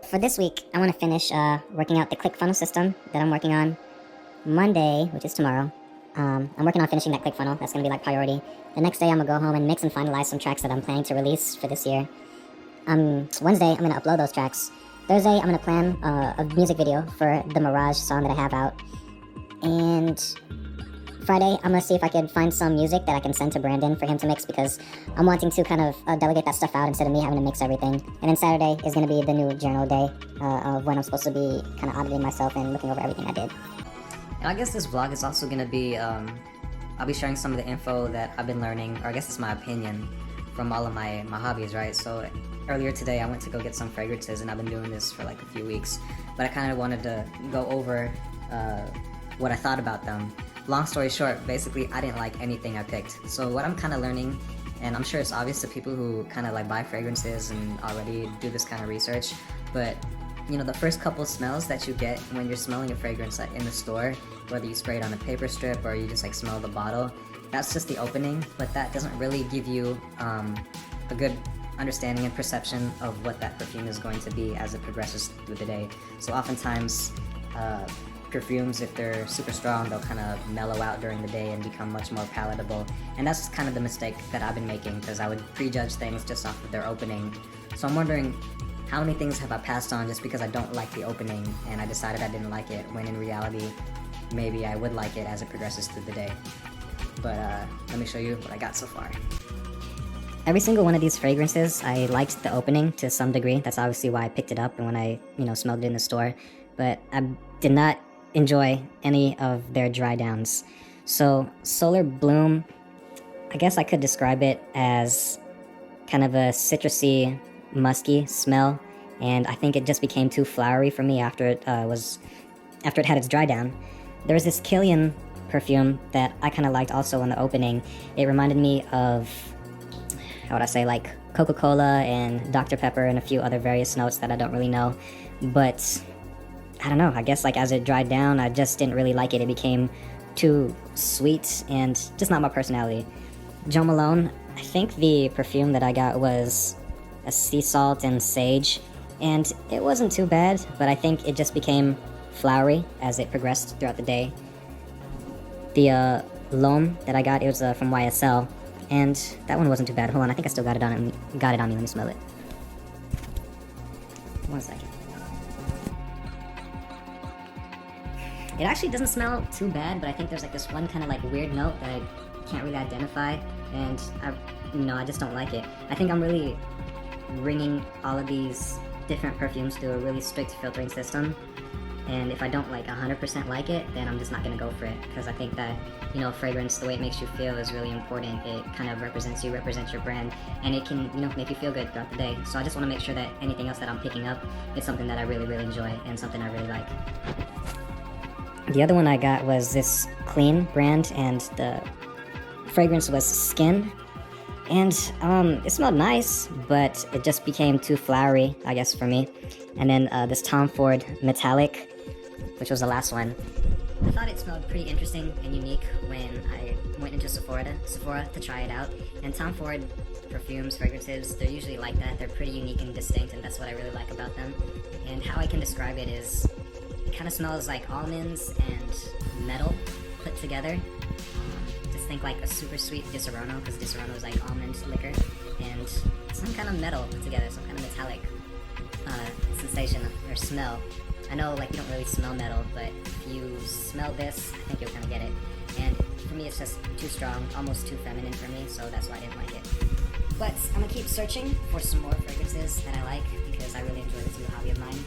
for this week, I want to finish working out the ClickFunnels system that I'm working on Monday, which is tomorrow. I'm working on finishing that ClickFunnel. That's going to be like priority. The next day, I'm going to go home and mix and finalize some tracks that I'm planning to release for this year. Wednesday, I'm going to upload those tracks. Thursday, I'm going to plan a music video for the Mirage song that I have out. And Friday, I'm going to see if I can find some music that I can send to Brandon for him to mix, because I'm wanting to kind of delegate that stuff out instead of me having to mix everything. And then Saturday is going to be the new journal day of when I'm supposed to be kind of auditing myself and looking over everything I did. And I guess this vlog is also going to be, I'll be sharing some of the info that I've been learning, or I guess it's my opinion, from all of my hobbies, right? So earlier today, I went to go get some fragrances, and I've been doing this for like a few weeks. But I kind of wanted to go over what I thought about them. Long story short, basically, I didn't like anything I picked. So what I'm kind of learning, and I'm sure it's obvious to people who kind of like buy fragrances and already do this kind of research, but you know, the first couple smells that you get when you're smelling a fragrance in the store, whether you spray it on a paper strip or you just like smell the bottle, that's just the opening, but that doesn't really give you a good understanding and perception of what that perfume is going to be as it progresses through the day. So oftentimes, perfumes, if they're super strong, they'll kind of mellow out during the day and become much more palatable. And that's kind of the mistake that I've been making, because I would prejudge things just off of their opening. So I'm wondering, how many things have I passed on just because I don't like the opening and I decided I didn't like it, when in reality, maybe I would like it as it progresses through the day. But let me show you what I got so far. Every single one of these fragrances, I liked the opening to some degree. That's obviously why I picked it up and when I, smelled it in the store. But I did not enjoy any of their dry downs. So Solar Bloom, I guess I could describe it as kind of a citrusy, musky smell, and I think it just became too flowery for me after it had its dry down. There was this Killian perfume that I kind of liked also in the opening. It reminded me of, how would I say, like Coca-Cola and Dr. Pepper and a few other various notes that I don't really know, but I don't know, I guess like as it dried down, I just didn't really like it. It became too sweet and just not my personality. Jo Malone, I think the perfume that I got was a sea salt and sage, and it wasn't too bad, but I think it just became flowery as it progressed throughout the day. The L'Homme that I got, it was from YSL, and that one wasn't too bad. Hold on, I think I still got it on me. Let me smell it. 1 second. It actually doesn't smell too bad, but I think there's like this one kind of like weird note that I can't really identify, and I just don't like it. I think I'm really bringing all of these different perfumes through a really strict filtering system, and if I don't like 100% like it, then I'm just not gonna go for it, because I think that fragrance, the way it makes you feel is really important. It kind of represents you, represents your brand, and it can make you feel good throughout the day. So I just want to make sure that anything else that I'm picking up is something that I really, really enjoy and something I really like. The other one I got was this Clean brand, and the fragrance was Skin. And it smelled nice, but it just became too flowery, I guess, for me. And then this Tom Ford Metallic, which was the last one. I thought it smelled pretty interesting and unique when I went into Sephora to try it out. And Tom Ford perfumes, fragrances, they're usually like that. They're pretty unique and distinct, and that's what I really like about them. And how I can describe it is, it kind of smells like almonds and metal put together. Just think like a super sweet Disaronno, because Disaronno is like almond liquor, and some kind of metal put together, some kind of metallic sensation or smell. I know like you don't really smell metal, but if you smell this, I think you'll kind of get it. And for me, it's just too strong, almost too feminine for me, so that's why I didn't like it. But I'm gonna keep searching for some more fragrances that I like, because I really enjoy this new hobby of mine.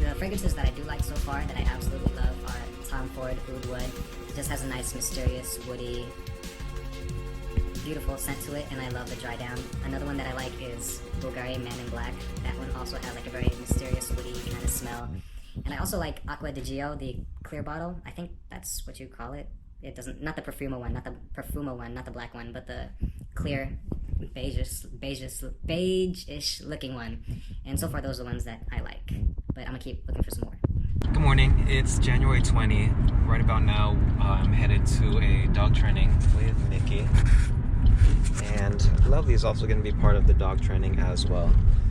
The fragrances that I do like so far, that I absolutely love, are Tom Ford Oud Wood. It just has a nice, mysterious, woody, beautiful scent to it, and I love the dry down. Another one that I like is Bulgari Man in Black. That one also has like a very mysterious, woody kind of smell. And I also like Acqua di Gio, the clear bottle. I think that's what you call it. It doesn't, not the Profumo one, not the black one, but the clear, beige-ish looking one. And so far, those are the ones that I like. But I'm gonna keep looking for some more. Good morning, it's January 20. Right about now, I'm headed to a dog training with Nikki. And Lovely is also going to be part of the dog training as well.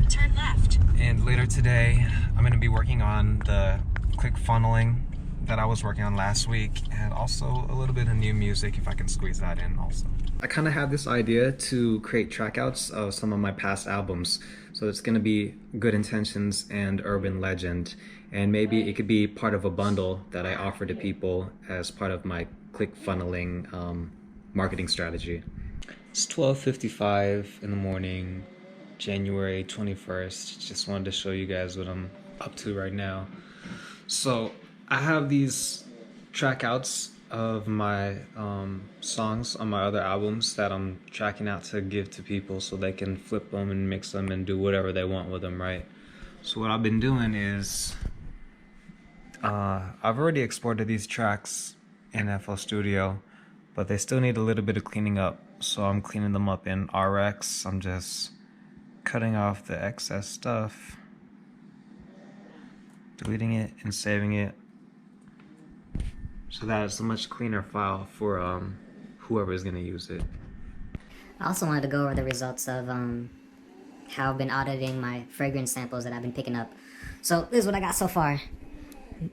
Turn left. And later today, I'm going to be working on the click funneling that I was working on last week, and also a little bit of new music if I can squeeze that in also. I kind of had this idea to create trackouts of some of my past albums. So it's going to be Good Intentions and Urban Legend, and maybe it could be part of a bundle that I offer to people as part of my click funneling marketing strategy. It's 12:55 in the morning, January 21st. Just wanted to show you guys what I'm up to right now. So I have these trackouts of my songs on my other albums that I'm tracking out to give to people so they can flip them and mix them and do whatever they want with them, right? So what I've been doing is I've already exported these tracks in FL Studio, but they still need a little bit of cleaning up. So I'm cleaning them up in RX. I'm just cutting off the excess stuff, deleting it and saving it, so that it's a much cleaner file for whoever is going to use it. I also wanted to go over the results of how I've been auditing my fragrance samples that I've been picking up. So this is what I got so far.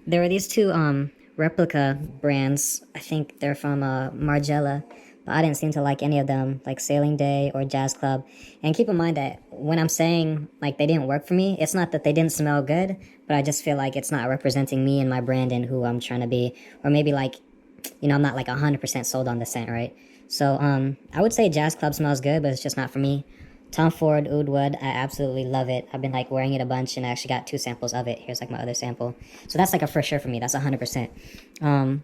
There were these two replica brands. I think they're from Margiela, but I didn't seem to like any of them, like Sailing Day or Jazz Club. And keep in mind that when I'm saying like they didn't work for me, it's not that they didn't smell good, but I just feel like it's not representing me and my brand and who I'm trying to be. Or maybe like, you know, I'm not like 100% sold on the scent, right? So I would say Jazz Club smells good, but it's just not for me. Tom Ford Oud Wood, I absolutely love it. I've been like wearing it a bunch, and I actually got 2 samples of it. Here's like my other sample. So that's like a for sure for me. That's 100%.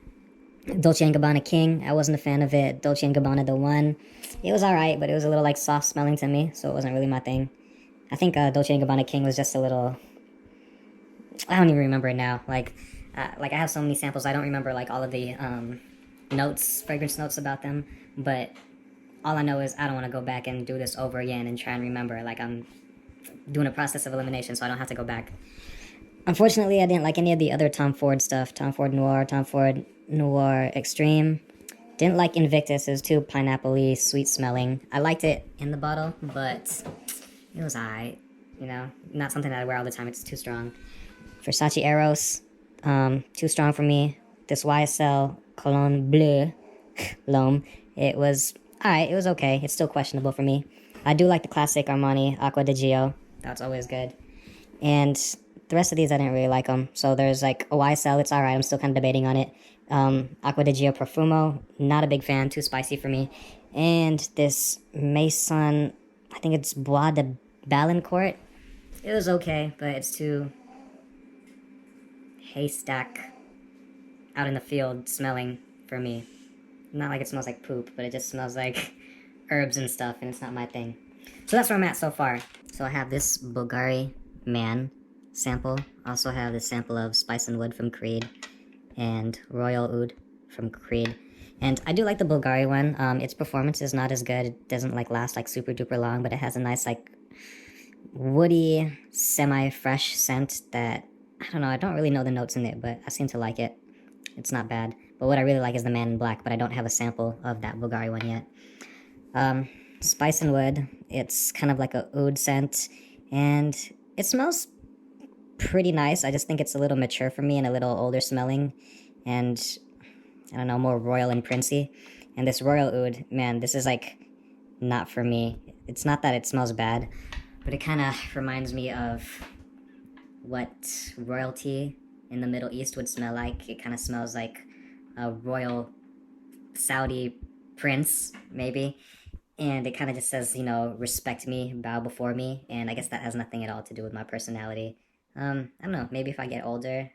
Dolce & Gabbana King, I wasn't a fan of it. Dolce & Gabbana The One, it was alright, but it was a little like soft smelling to me, so it wasn't really my thing. I think Dolce & Gabbana King was just a little, I don't even remember it now. Like I have so many samples, I don't remember like all of the notes, fragrance notes about them, but all I know is I don't want to go back and do this over again and try and remember. Like I'm doing a process of elimination, so I don't have to go back. Unfortunately, I didn't like any of the other Tom Ford stuff. Tom Ford Noir, Tom Ford Noir Extreme. Didn't like Invictus. It was too pineapple-y, sweet smelling. I liked it in the bottle, but it was alright. You know, not something that I wear all the time. It's too strong. Versace Eros, too strong for me. This YSL Cologne Bleu L'Homme, it was alright. It was okay. It's still questionable for me. I do like the classic Armani Acqua di Gio. That's always good. And the rest of these, I didn't really like them. So there's like a YSL, it's alright. I'm still kind of debating on it. Acqua di Gio Profumo, not a big fan. Too spicy for me. And this Maison, I think it's Bois de Balincourt. It was okay, but it's too haystack out in the field smelling for me. Not like it smells like poop, but it just smells like herbs and stuff, and it's not my thing. So that's where I'm at so far. So I have this Bulgari Man sample. Also have this sample of Spice and Wood from Creed and Royal Oud from Creed. And I do like the Bulgari one. Its performance is not as good. It doesn't like last like super duper long, but it has a nice like woody, semi-fresh scent that, I don't know, I don't really know the notes in it, but I seem to like it. It's not bad. But what I really like is the Man in Black, but I don't have a sample of that Bulgari one yet. Spice and Wood, it's kind of like a oud scent, and it smells pretty nice. I just think it's a little mature for me and a little older smelling, and I don't know, more royal and princey. And this Royal Oud, man, this is like not for me. It's not that it smells bad, but it kind of reminds me of what royalty in the Middle East would smell like. It kind of smells like a royal Saudi prince, maybe. And it kind of just says, you know, respect me, bow before me. And I guess that has nothing at all to do with my personality. I don't know, maybe if I get older,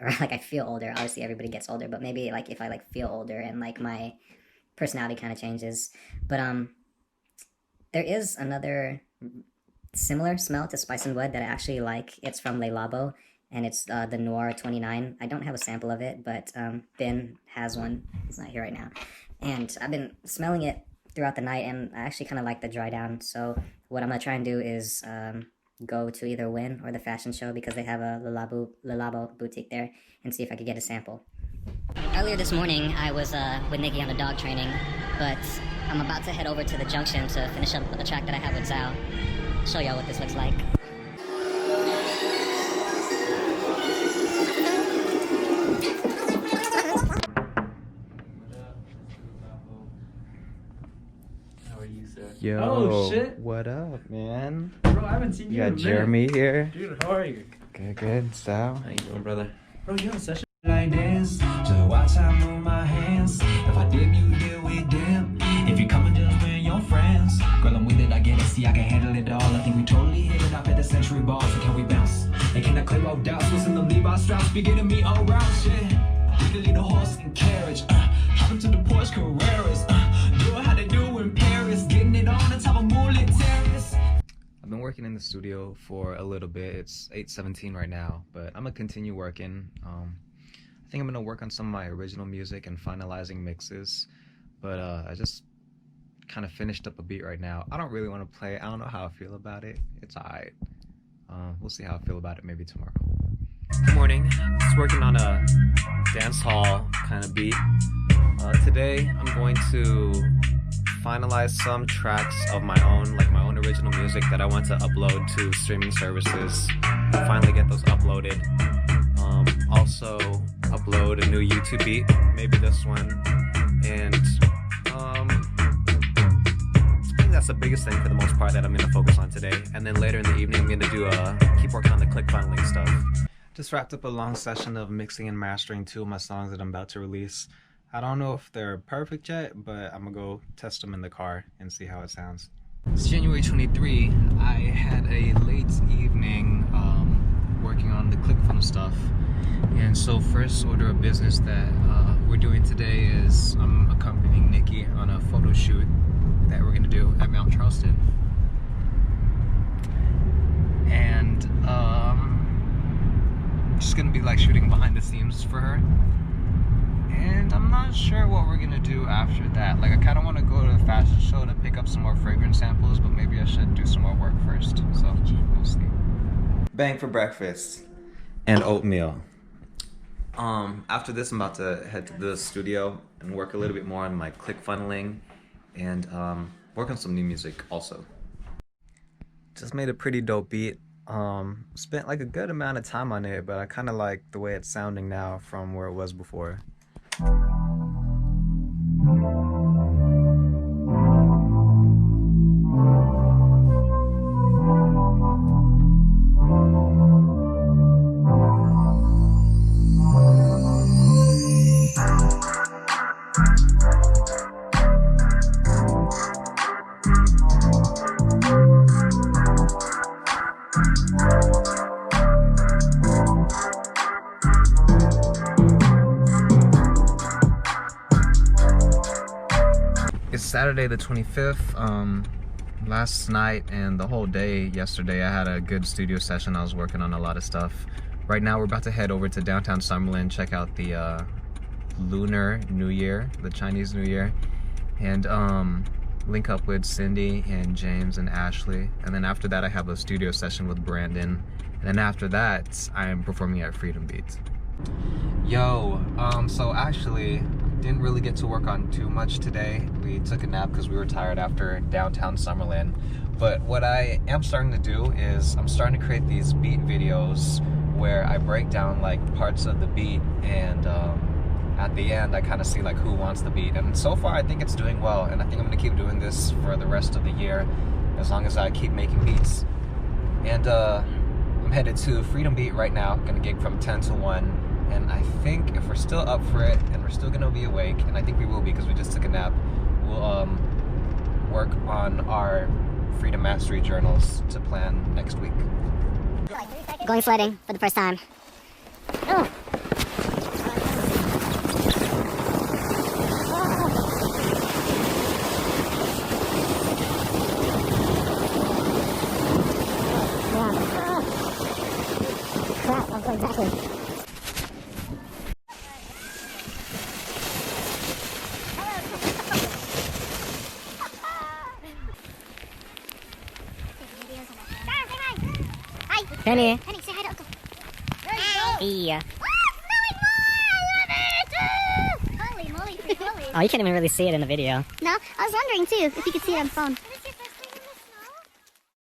or like I feel older, obviously everybody gets older, but maybe like if I like feel older and like my personality kind of changes. But there is another similar smell to Spice and Wood that I actually like. It's from Le Labo, and it's the Noir 29. I don't have a sample of it, but Ben has one. He's not here right now. And I've been smelling it throughout the night, and I actually kind of like the dry down. So what I'm going to try and do is go to either Win or the fashion show, because they have a Le Labo boutique there, and see if I could get a sample. Earlier this morning, I was with Nikki on the dog training, but I'm about to head over to the junction to finish up a track that I have with Zao. Show y'all what this looks like. Yo, Oh, shit. What up, man? Bro, I haven't seen You you in got a Jeremy here. minute. Dude, how are you? Good. Sal. How you doing, brother? Bro, you on a session? Like this, just watch how I move my hands. If I dip, you dip, we dip. If you come and just bring your friends, girl, I'm with it, I get it, see, I can handle it all. I think we totally hit it up at the Century Ball, so can we bounce? And can I clear out doubts? Listen to Levi Strauss, be getting me all round, shit. We can lead a horse and carriage, hop into the Porsche Carreras, doing how they do in Paris, getting it on the top of Moonlit Terrace. I've been working in the studio for a little bit. It's 8:17 right now, but I'm gonna continue working. I think I'm gonna work on some of my original music and finalizing mixes, but I just kind of finished up a beat right now. I don't really want to play it. I don't know how I feel about it. It's alright. We'll see how I feel about it maybe tomorrow. Good morning. Just working on a dance hall kind of beat. Today I'm going to finalize some tracks of my own, like my own original music that I want to upload to streaming services. Finally get those uploaded. Also upload a new YouTube beat, maybe this one, and I think that's the biggest thing for the most part that I'm gonna focus on today. And then later in the evening I'm gonna keep working on the click funneling stuff. Just wrapped up a long session of mixing and mastering 2 of my songs that I'm about to release. I don't know if they're perfect yet, but I'm gonna go test them in the car and see how it sounds. It's January 23. I had a late evening working on the ClickFunnels stuff. And so first order of business that we're doing today is I'm accompanying Nikki on a photo shoot that we're gonna do at Mount Charleston. And just gonna be like shooting behind the scenes for her. And I'm not sure what we're gonna do after that. Like I kinda wanna go to the fashion show to pick up some more fragrance samples, but maybe I should do some more work first. So we'll see. Bang for breakfast and oatmeal. After this, I'm about to head to the studio and work a little bit more on my click funneling and work on some new music also. Just made a pretty dope beat. Spent like a good amount of time on it, but I kind of like the way it's sounding now from where it was before. It's Saturday the 25th. Last night and the whole day yesterday I had a good studio session. I was working on a lot of stuff. Right now we're about to head over to downtown Summerlin, check out the Lunar New Year, the Chinese New Year, and link up with Cindy and James and Ashley. And then after that I have a studio session with Brandon. And then after that I am performing at Freedom Beat. Yo, so actually didn't really get to work on too much today. We took a nap because we were tired after downtown Summerlin. But what I am starting to do is I'm starting to create these beat videos where I break down like parts of the beat, and at the end I kind of see like who wants the beat. And so far I think it's doing well, and I think I'm gonna keep doing this for the rest of the year as long as I keep making beats. And I'm headed to Freedom Beat right now. Gonna gig from 10 to 1. And I think if we're still up for it and we're still gonna be awake, and I think we will be because we just took a nap, we'll work on our Freedom Mastery journals to plan next week. Going sledding for the first time. Oh. Crap, I'm going backwards. Penny. Penny, say hi to Uncle. Hey. Holy moly, pretty holy. Oh, you can't even really see it in the video. No, I was wondering too if you could see it on the phone.